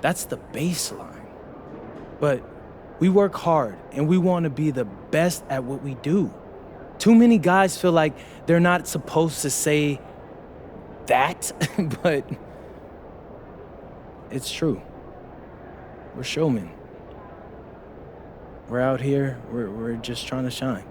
That's the baseline. But we work hard and we want to be the best at what we do. Too many guys feel like they're not supposed to say that, but it's true. We're showmen. We're out here, we're just trying to shine.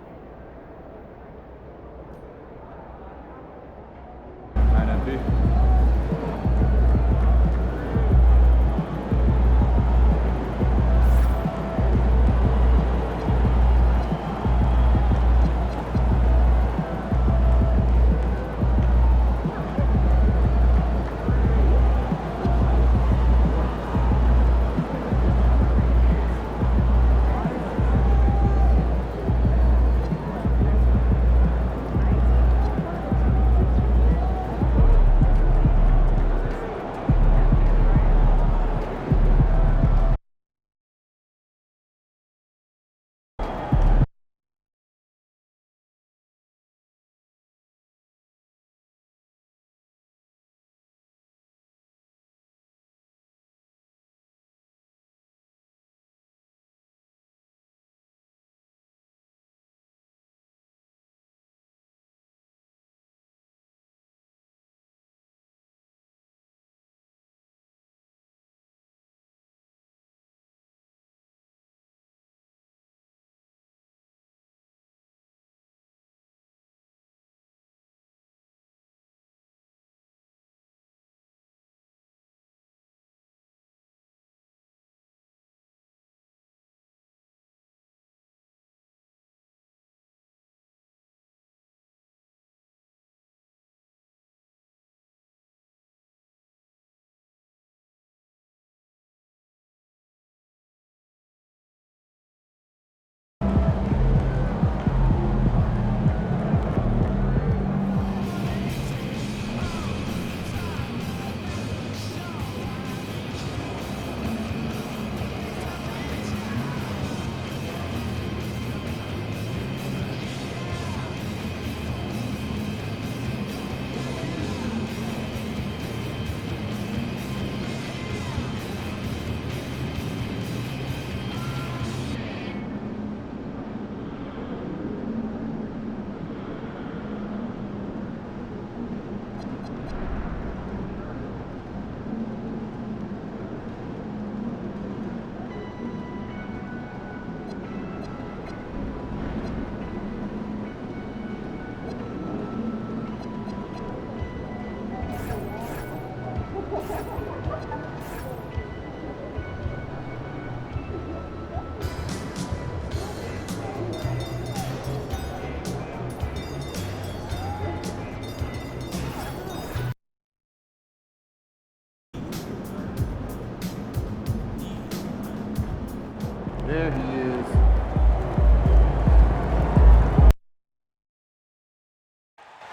There he is.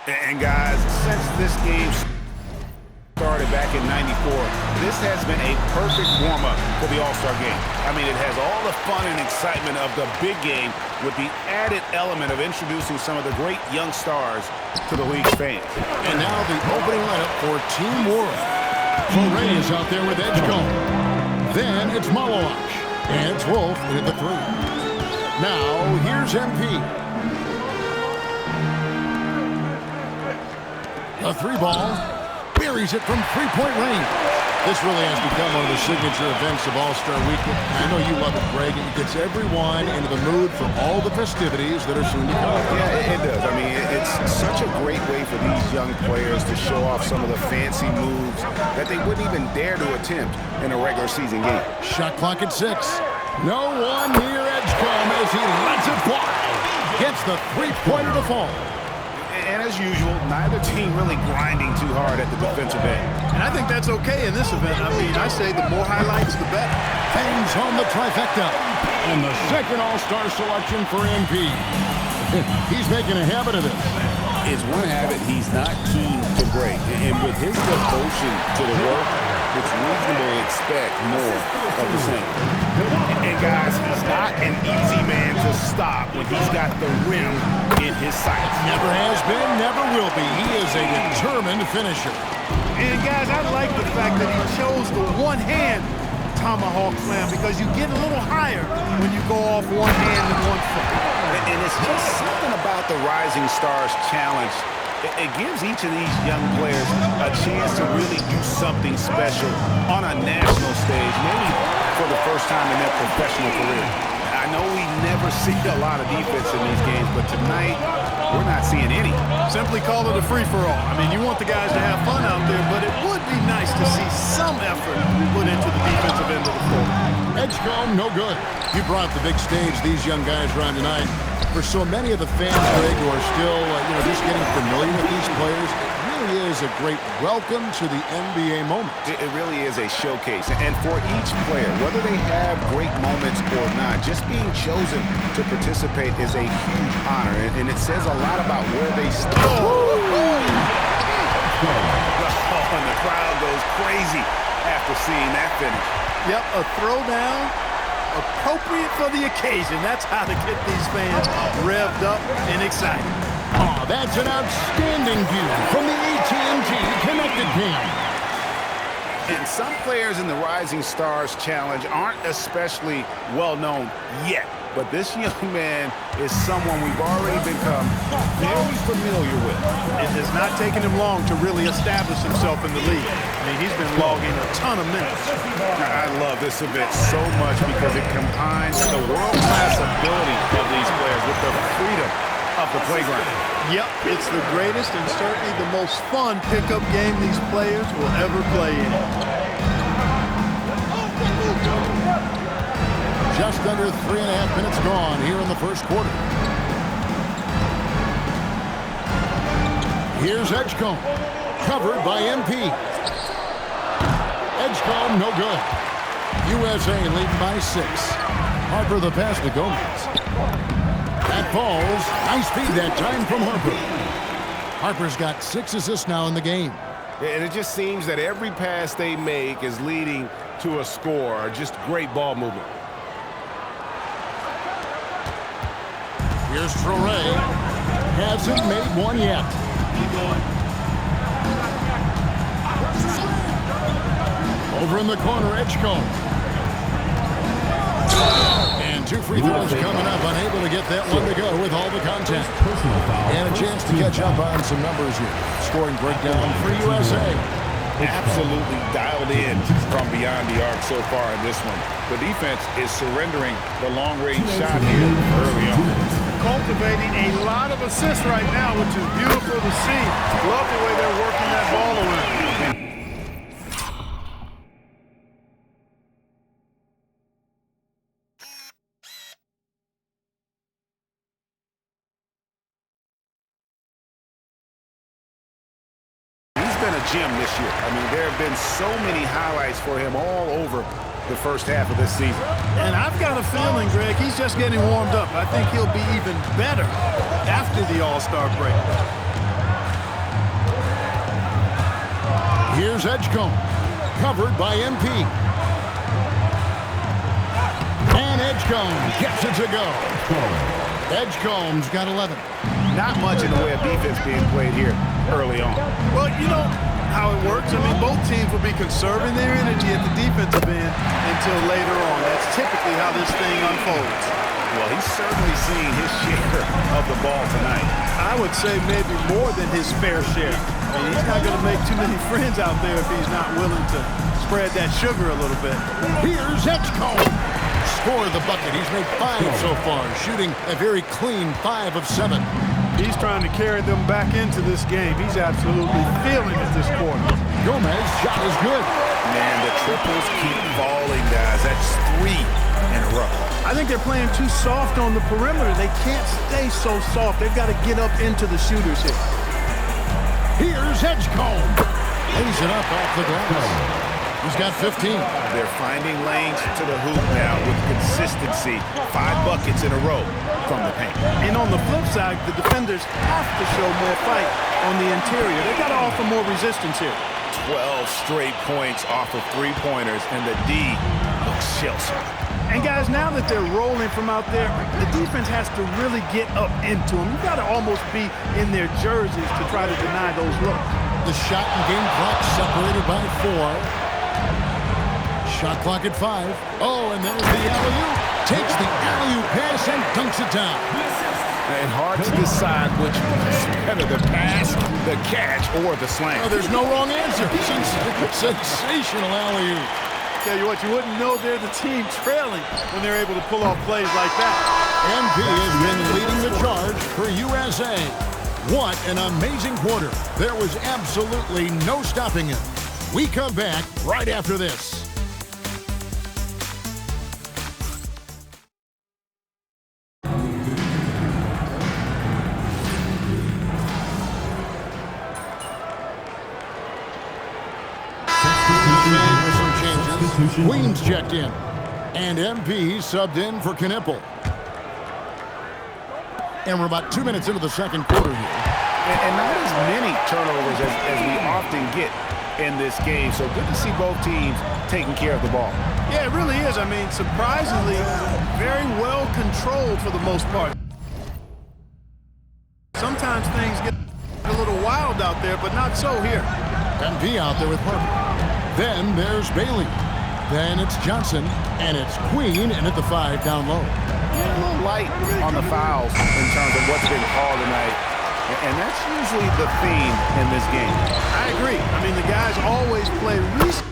And guys, since this game started back in '94, this has been a perfect warm-up for the All-Star game. I mean, it has all the fun and excitement of the big game with the added element of introducing some of the great young stars to the league's fans. And now the opening lineup for Team Warren. Foray is out there with Edgecombe. Then it's Malawach. And it's Wolf in at the 3. Now, here's MP. The 3 ball. Buries it from three-point range. This really has become one of the signature events of All-Star Weekend. I know you love it, Greg. It gets everyone into the mood for all the festivities that are soon to come. Yeah, it does. I mean, it's such a great way for these young players to show off some of the fancy moves that they wouldn't even dare to attempt in a regular season game. Shot clock at 6. No one near Edgecombe as he lets it fly. Gets the three-pointer to fall. And as usual, neither team really grinding too hard at the defensive end. And I think that's okay in this event. I mean, I say the more highlights, the better. Hangs home the trifecta. And the second All-Star selection for MP. He's making a habit of this. It's one habit he's not keen to break. And with his devotion to the work, it's reasonable to expect more of the same. And guys, he's not an easy man to stop when he's got the rim in his sights. Never has been, never will be. He is a determined finisher. And guys, I like the fact that he chose the one hand tomahawk slam because you get a little higher when you go off one hand and one foot. And it's just something about the Rising Stars Challenge. It gives each of these young players a chance to really do something special on a national stage, maybe for the first time in their professional career. I know we never see a lot of defense in these games, but tonight we're not seeing any. Simply call it a free-for-all. I mean, you want the guys to have fun out there, but it would be nice to see some effort put into the defensive end of the floor. Edgecombe, no good. You brought the big stage these young guys are on tonight. For so many of the fans, Greg, who are still just getting familiar with these players, it really is a great welcome to the NBA moment. It really is a showcase. And for each player, whether they have great moments or not, just being chosen to participate is a huge honor. And it says a lot about where they stand. And the crowd goes crazy after seeing that finish. Yep, a throwdown appropriate for the occasion. That's how to get these fans revved up and excited. Oh, that's an outstanding view from the AT&T Connected Cam. And some players in the Rising Stars Challenge aren't especially well known yet. But this young man is someone we've already become very familiar with. It has not taken him long to really establish himself in the league. I mean, he's been logging a ton of minutes. I love this event so much because it combines the world-class ability of these players with the freedom of the playground. Yep, it's the greatest and certainly the most fun pickup game these players will ever play in. Just under 3.5 minutes gone here in the first quarter. Here's Edgecombe, covered by MP. Edgecombe, no good. USA leading by 6. Harper the pass to Gomez. That falls. Nice feed that time from Harper. Harper's got 6 assists now in the game. And it just seems that every pass they make is leading to a score. Just great ball movement. Here's Traoré. Hasn't made one yet. Over in the corner, Edgecombe. And 2 free throws coming up. Unable to get that one to go with all the contact. And a chance to catch up on some numbers here. Scoring breakdown for USA. Absolutely dialed in from beyond the arc so far in this one. The defense is surrendering the long-range shot here early on. Cultivating a lot of assists right now, which is beautiful to see. Love the way they're working that ball around. He's been a gem this year. I mean, there have been so many highlights for him all over the first half of this season. And I've got a feeling, Greg, he's just getting warmed up. I think he'll be even better after the All-Star break. Here's Edgecombe, covered by MP. And Edgecombe gets it to go. Edgecombe's got 11. Not much in the way of defense being played here early on. Well, you know how it works. I mean, both teams will be conserving their energy at the defensive end until later on. That's typically how this thing unfolds. Well, he's certainly seen his share of the ball tonight. I would say maybe more than his fair share. I mean, he's not going to make too many friends out there if he's not willing to spread that sugar a little bit. Here's Edgecombe. Scored the bucket. He's made 5 so far, shooting a very clean 5 of 7. He's trying to carry them back into this game. He's absolutely feeling it this quarter. Gomez shot is good. Man, the triples keep falling, guys. That's 3 in a row. I think they're playing too soft on the perimeter. They can't stay so soft. They've got to get up into the shooters here. Here's Edgecombe. Lays it up off the glass. He's got 15. They're finding lanes to the hoop now with consistency. 5 buckets in a row from the paint. And on the flip side, the defenders have to show more fight on the interior. They got to offer more resistance here. 12 straight points off of 3-pointers, and the D looks shell-shocked. And guys, now that they're rolling from out there, the defense has to really get up into them. You've got to almost be in their jerseys to try to deny those looks. The shot and game clock separated by 4. Shot clock at 5. Oh, and there's the alley-oop. Takes the alley-oop pass and dunks it down. And hard to decide which is better, the pass, the catch, or the slam. Oh, there's no wrong answer. Sensational alley-oop. Tell you what, you wouldn't know they're the team trailing when they're able to pull off plays like that. MP has been leading the charge for USA. What an amazing quarter. There was absolutely no stopping him. We come back right after this. Queens checked in, and MP subbed in for Knipple. And we're about 2 minutes into the second quarter here. And not as many turnovers as we often get in this game, so good to see both teams taking care of the ball. Yeah, it really is. I mean, surprisingly, very well controlled for the most part. Sometimes things get a little wild out there, but not so here. MP out there with Harper. Then there's Bailey. Then it's Johnson, and it's Queen, and at the 5 down low. A little light on the fouls in terms of what's been called tonight, and that's usually the theme in this game. I agree. I mean, the guys always play reasonably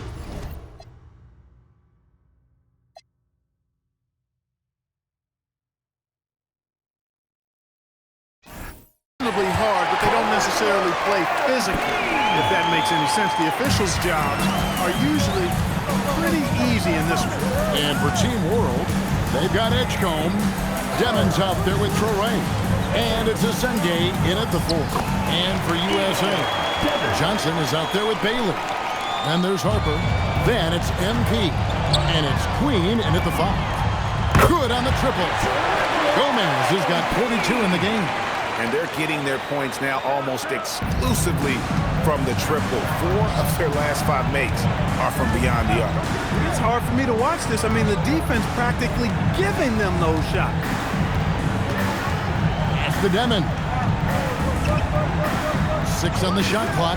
hard, but they don't necessarily play physically, if that makes any sense. The officials' jobs are usually pretty easy in this one. And for Team World, they've got Edgecombe. Demons out there with Traore. And it's Asenge in at the 4. And for USA, Johnson is out there with Bailey. Then there's Harper. Then it's MP. And it's Queen in at the 5. Good on the triple. Gomez has got 42 in the game. And they're getting their points now almost exclusively from the triple. 4 of their last 5 makes are from beyond the arc. It's hard for me to watch this. I mean, the defense practically giving them those shots. That's the Demon. 6 on the shot clock.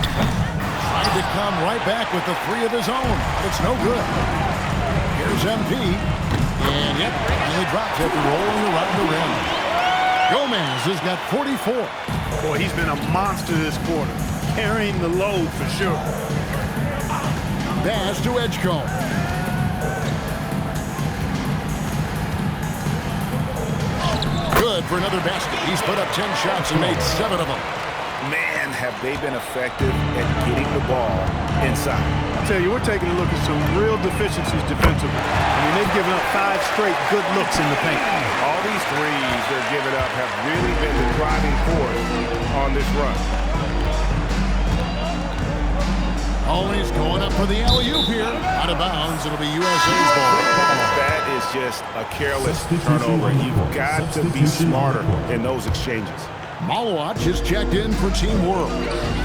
Trying to come right back with the 3 of his own. It's no good. Here's MP. And yep, finally drops it, rolling around the rim. Gomez has got 44. Boy, he's been a monster this quarter, carrying the load for sure. Pass to Edgecombe. Good for another basket. He's put up 10 shots and made 7 of them. Man, have they been effective at getting the ball inside. I'll tell you, we're taking a look at some real deficiencies defensively. I mean, they've given up 5 straight good looks in the paint. All these threes they're giving up have really been the driving force on this run. Always going up for the alley-oop here. Out of bounds, it'll be USA's ball. That is just a careless turnover. You've got to be smarter in those exchanges. Malawach is checked in for Team World.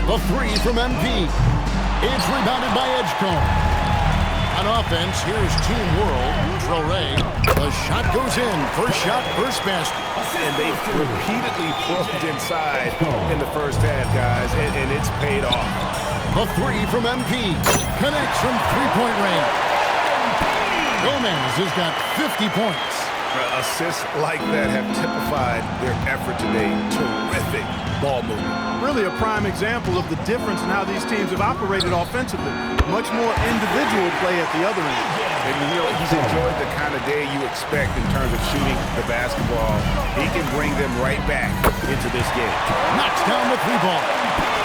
The 3 from MP. It's rebounded by Edgecombe. On offense, here's Team World. Traore. The shot goes in. First shot, first basket. And they've repeatedly probed inside in the first half, guys, and it's paid off. The 3 from MP. Connects from three-point range. Gomez has got 50 points. Assists like that have typified their effort today. Terrific ball movement. Really a prime example of the difference in how these teams have operated offensively. Much more individual play at the other end. And you know, he's enjoyed the kind of day you expect in terms of shooting the basketball. He can bring them right back into this game. Knocks down the 3 ball.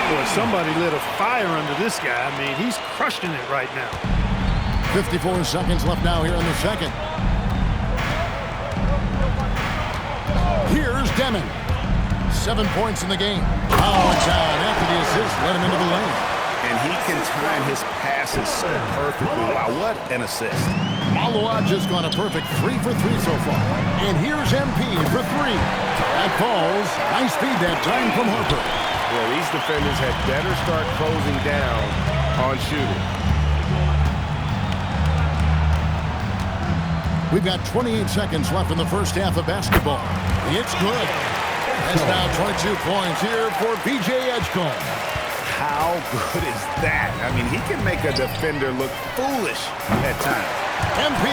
Boy, somebody lit a fire under this guy. I mean, he's crushing it right now. 54 seconds left now here in the second. Here's Demon. 7 points in the game. Oh, it's out after the assist. Let him into the lane. And he can time his passes so perfectly. Wow, what an assist. Malawach just gone a perfect 3 for 3 so far. And here's MP for 3. That falls. Nice speed that time from Harper. Well, these defenders had better start closing down on shooting. We've got 28 seconds left in the first half of basketball. It's good. That's now 22 points here for B.J. Edgecombe. How good is that? I mean, he can make a defender look foolish at times. MP,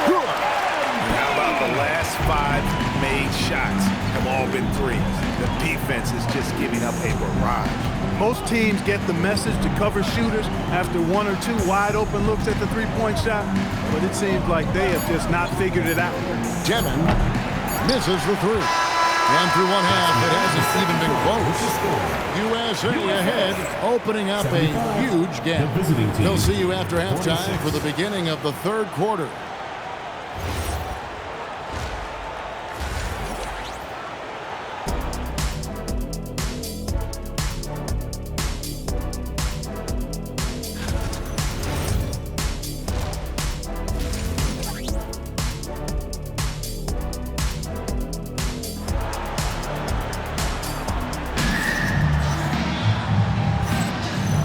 good. And how about the last 5 made shots have all been threes? The defense is just giving up a barrage. Most teams get the message to cover shooters after 1 or 2 wide-open looks at the three-point shot, but it seems like they have just not figured it out. Jevin misses the three. And through one half, it hasn't even been close. USA ahead, opening up a huge gap. They'll see you after halftime for the beginning of the third quarter.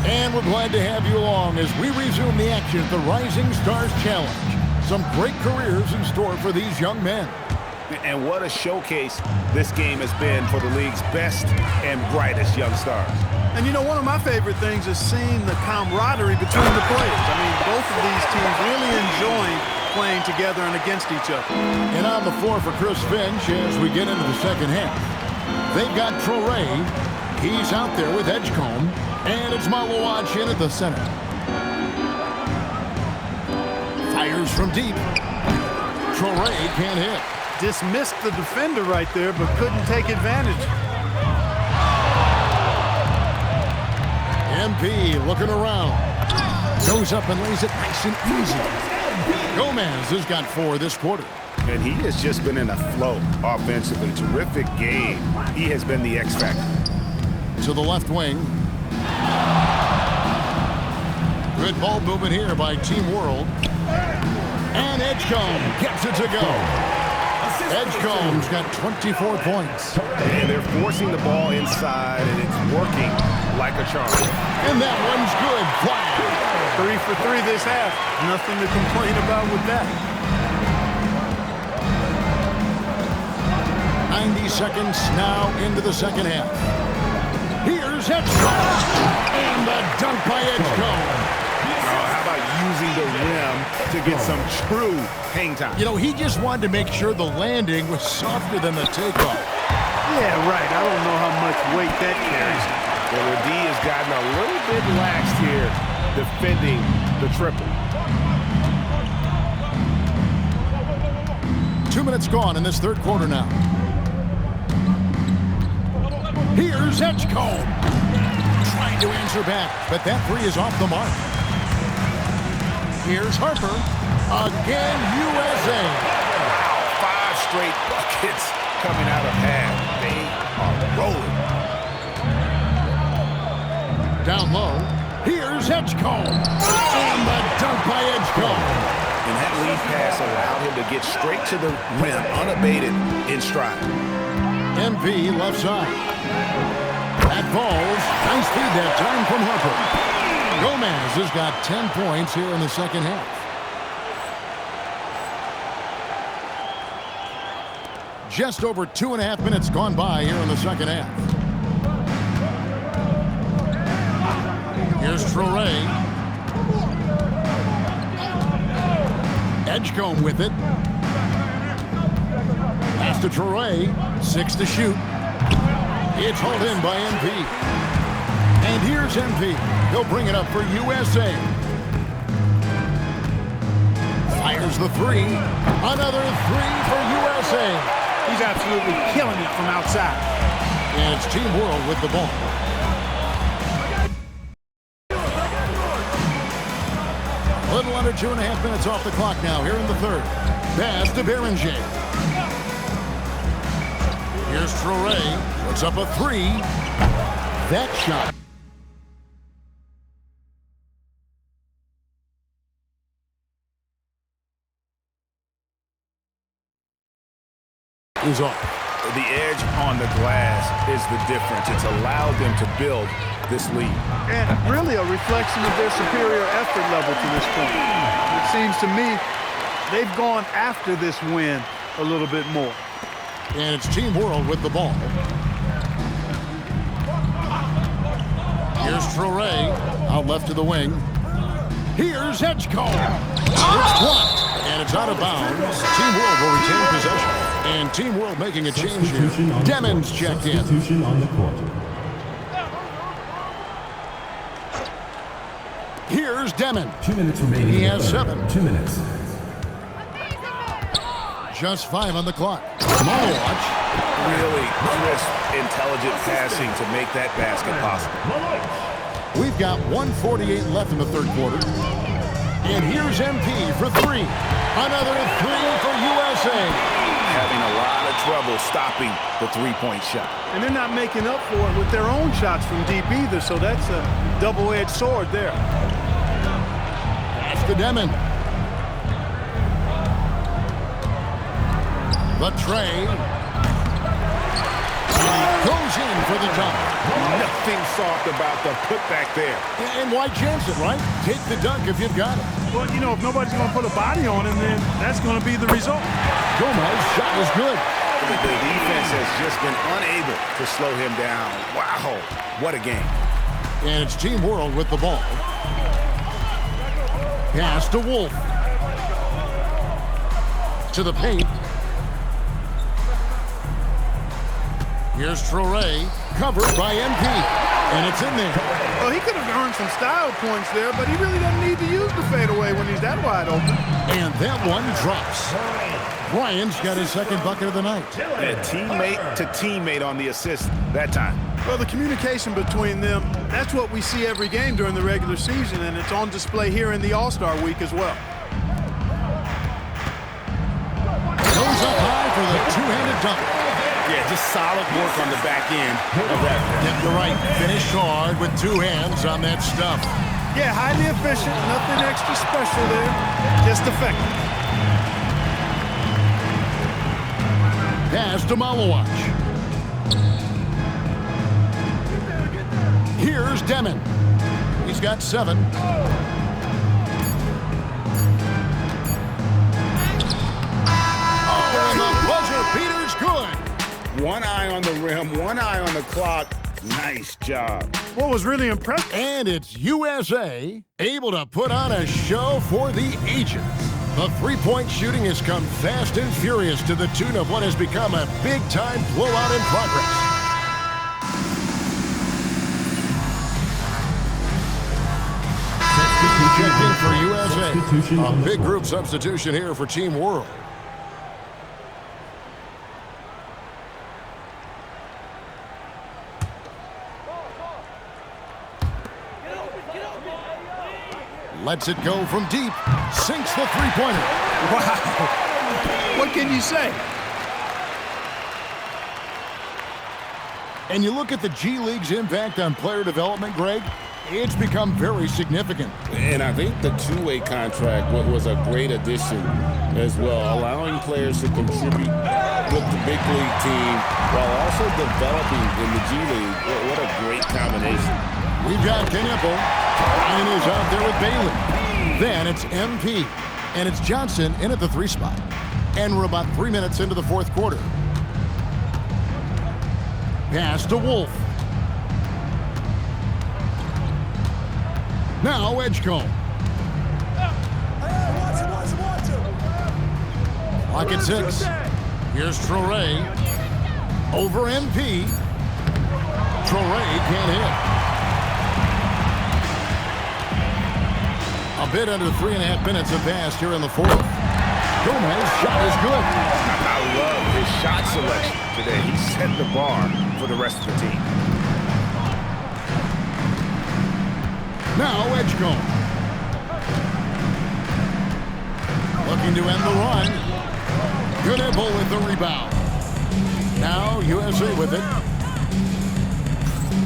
And we're glad to have you along as we resume the action at the Rising Stars Challenge. Some great careers in store for these young men. And what a showcase this game has been for the league's best and brightest young stars. And you know, one of my favorite things is seeing the camaraderie between the players. I mean, both of these teams really enjoying playing together and against each other. And on the floor for Chris Finch as we get into the second half. They've got Traore. He's out there with Edgecombe. And it's Mawawad in at the center. Fires from deep. Traore can't hit. Dismissed the defender right there, but couldn't take advantage. MP looking around. Goes up and lays it nice and easy. Gomez has got 4 this quarter. And he has just been in a flow offensively. Terrific game. He has been the X factor. To the left wing. Good ball movement here by Team World. And Edgecombe gets it to go. Edgecombe's got 24 points. And they're forcing the ball inside, and it's working like a charm. And that one's good. Flat. 3 for 3 this half. Nothing to complain about with that. 90 seconds now into the second half. Here's Edgecombe. And the dunk by Edgecombe. How about using the rim to get some true hang time? You know, he just wanted to make sure the landing was softer than the takeoff. Yeah, right. I don't know how much weight that carries. Well, the D has gotten a little bit laxed here defending the triple. 2 minutes gone in this third quarter now. Here's Edgecombe. Trying to answer back, but that three is off the mark. Here's Harper. Again, USA. 5 straight buckets coming out of half. They are rolling. Down low. Here's Edgecombe. And the dunk by Edgecombe. And that lead pass allowed him to get straight to the rim, unabated, in stride. MP left side. That falls. Nice feed that time from Harper. Gomez has got 10 points here in the second half. Just over 2.5 minutes gone by here in the second half. Here's Traore. Edgecombe with it. Pass to Traore. 6 to shoot. It's hauled in by MP. And here's MP. He'll bring it up for USA. Fires the three. Another three for USA. He's absolutely killing it from outside. And it's Team World with the ball. A little under 2.5 minutes off the clock now here in the third. Pass to Beringer. Here's Traore. Puts up a three. That shot is off. The edge on the glass is the difference. It's allowed them to build this lead. And really a reflection of their superior effort level to this point. It seems to me they've gone after this win a little bit more. And it's Team World with the ball. Here's Traore, out left to the wing. Here's Edgecombe. It's blocked, and it's out of bounds. Team World will retain possession. And Team World making a change here. Demons checked in. Substitution on the court. Here's Demon. 2 minutes remaining. He has 7. 2 minutes. Just 5 on the clock. Malowatch. Really crisp, intelligent passing to make that basket possible. We've got 1:48 left in the third quarter. And here's MP for 3. Another 3 for USA. Having a lot of trouble stopping the three-point shot. And they're not making up for it with their own shots from deep either, so that's a double-edged sword there. That's the Demon. The tray. Goes in for the dunk. Nothing soft about the putback there. And why chance it, right? Take the dunk if you've got it. Well, you know, if nobody's going to put a body on him, then that's going to be the result. Gomez shot is good. The defense has just been unable to slow him down. Wow, what a game. And it's Team World with the ball. Pass to Wolf. To the paint. Here's Traore, covered by MP. And it's in there. Well, he could have earned some style points there, but he really doesn't need to use the fadeaway when he's that wide open. And that one drops. Bryant's got his second bucket of the night. And teammate to teammate on the assist that time. Well, the communication between them, that's what we see every game during the regular season, and it's on display here in the All-Star week as well. Goes up high for the two-handed dunk. Yeah, just solid work on the back end of that. Yep, you're right. Finished hard with 2 hands on that stuff. Yeah, highly efficient, nothing extra special there, just effective. Pass to Malowatch. Here's Demon. He's got 7. Oh, and the buzzer beater's good. One eye on the rim, one eye on the clock. Nice job. What was really impressive? And it's USA able to put on a show for the ages. The three-point shooting has come fast and furious to the tune of what has become a big-time blowout in progress. Checked in for USA. A big group substitution here for Team World. Lets it go from deep. Sinks the three-pointer. Wow. What can you say? And you look at the G League's impact on player development, Greg, it's become very significant. And I think the two-way contract was a great addition as well, allowing players to contribute with the big league team while also developing in the G League. What a great combination. We've got Knieppel. Ryan is out there with Bailey. Then it's MP. And it's Johnson in at the 3 spot. And we're about 3 minutes into the fourth quarter. Pass to Wolf. Now Edgecombe. Clock at 6. Here's Traore. Over MP. Traore can't hit. A bit under 3.5 minutes have passed here in the fourth. Gomez shot is good. I love his shot selection today. He set the bar for the rest of the team. Now Edgecombe. Looking to end the run. Knieppel with the rebound. Now USA with it.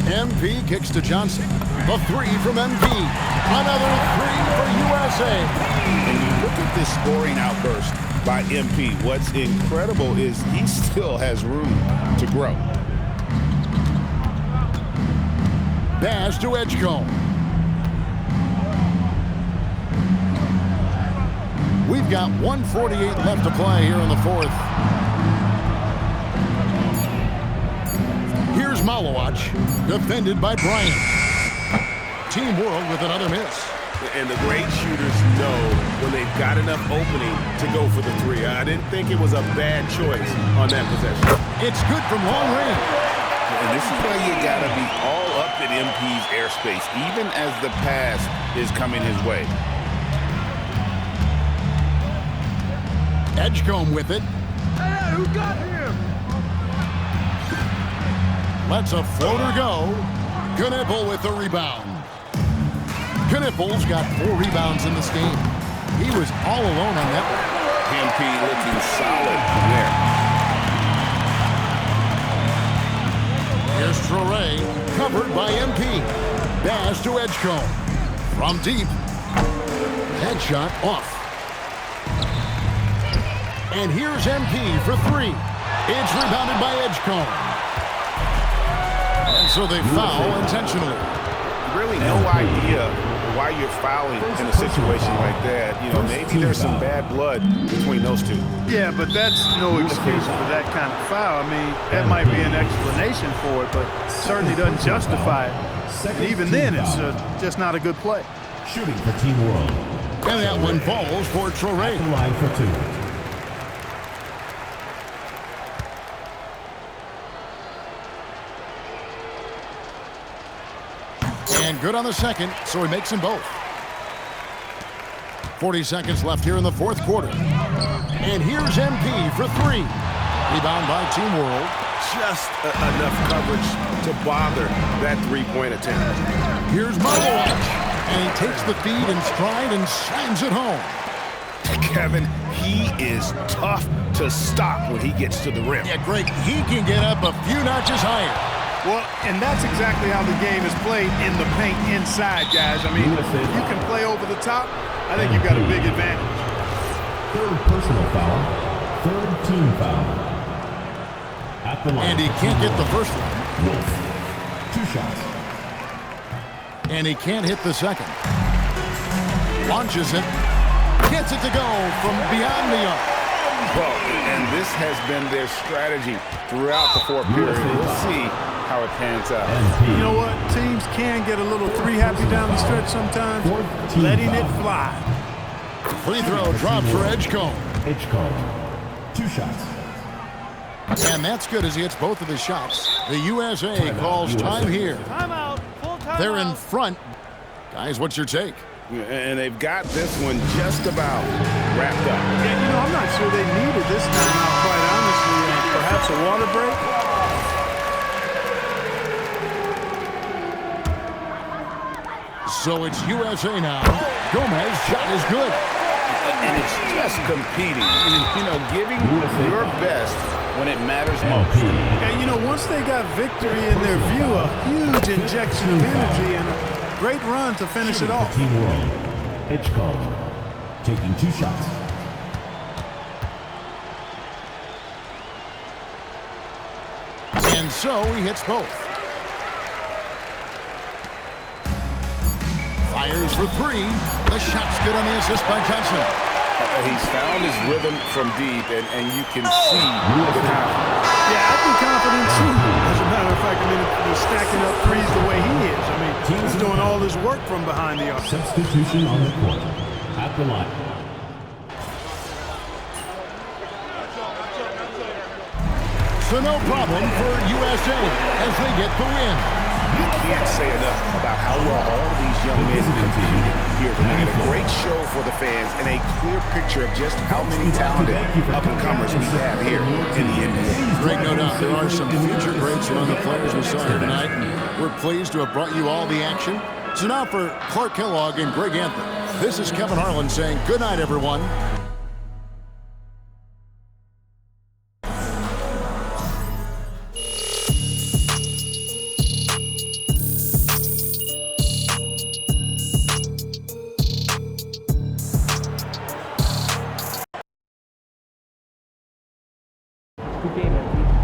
MP kicks to Johnson. The 3 from MP. Another 3 for USA. And you look at this scoring outburst by MP. What's incredible is he still has room to grow. Pass to Edgecombe. We've got 1:48 left to play here in the fourth. Here's Malowatch, defended by Bryant. Team World with another miss. And the great shooters know when they've got enough opening to go for the three. I didn't think it was a bad choice on that possession. It's good from long range. And this is why you got to be all up in MP's airspace, even as the pass is coming his way. Edgecombe with it. Hey, who got him? Lets a floater go. Knipple with the rebound. Knipple's got 4 rebounds in this game. He was all alone on that one. MP looking solid there. Here's Traore, covered by MP. Pass to Edgecombe. From deep. Headshot off. And here's MP for 3. It's rebounded by Edgecombe. And so they foul intentionally. Really no idea why you're fouling in a situation like that. You know, maybe there's some bad blood between those two. Yeah, but that's no excuse for that kind of foul. I mean, that might be an explanation for it, but certainly doesn't justify it. And even then, it's just not a good play. Shooting for Team World. And that one falls for Traore. Line for 2. And good on the second, so he makes them both. 40 seconds left here in the fourth quarter. And here's MP for 3. Rebound by Team World. Just enough coverage to bother that three-point attempt. Here's Malowich. And he takes the feed in stride and slams it home. Kevin, he is tough to stop when he gets to the rim. Yeah, Greg, he can get up a few notches higher. Well, and that's exactly how the game is played in the paint inside, guys. I mean, if you can play over the top, I think you've got a big advantage. Third personal foul. Third team foul. At the line. And he can't get the first one. Wolf. 2 shots. And he can't hit the second. Launches it. Gets it to go from beyond the arc. Well, and this has been their strategy throughout the fourth period. We'll see how it pans out. You know what? Teams can get a little three-happy down the stretch sometimes. Letting it fly. Free throw drops for Edgecombe. Edgecombe. 2 shots. And that's good as he hits both of his shots. The USA calls time here. Timeout. Full timeout. They're in front. Guys, what's your take? And they've got this one just about wrapped up. Yeah, you know, I'm not sure they needed this timeout, quite honestly. Perhaps a water break? So it's USA now. Gomez shot is good. And it's just competing. You know, giving your best when it matters most. And, you know, once they got victory in their view, a huge injection of energy and a great run to finish it off. Team World. Edgecombe. Taking 2 shots. And so he hits both. Fires for 3. The shot's good on the assist by Johnson. He's found his rhythm from deep, and you can see the confidence. Yeah, I'd be confident too. As a matter of fact, I mean, if he's stacking up threes the way he is. I mean, he's doing all this work from behind the arc. Substitution on the court. At the line. So no problem for USA as they get the win. You can't say enough about how well all these young men competed here tonight. A great show for the fans and a clear picture of just how many talented up-and-comers we have here in the NBA. Greg, no doubt there are some future greats among the players we saw here tonight. We're pleased to have brought you all the action. So now for Clark Kellogg and Greg Anthony, this is Kevin Harlan saying good night, everyone. Good game, man.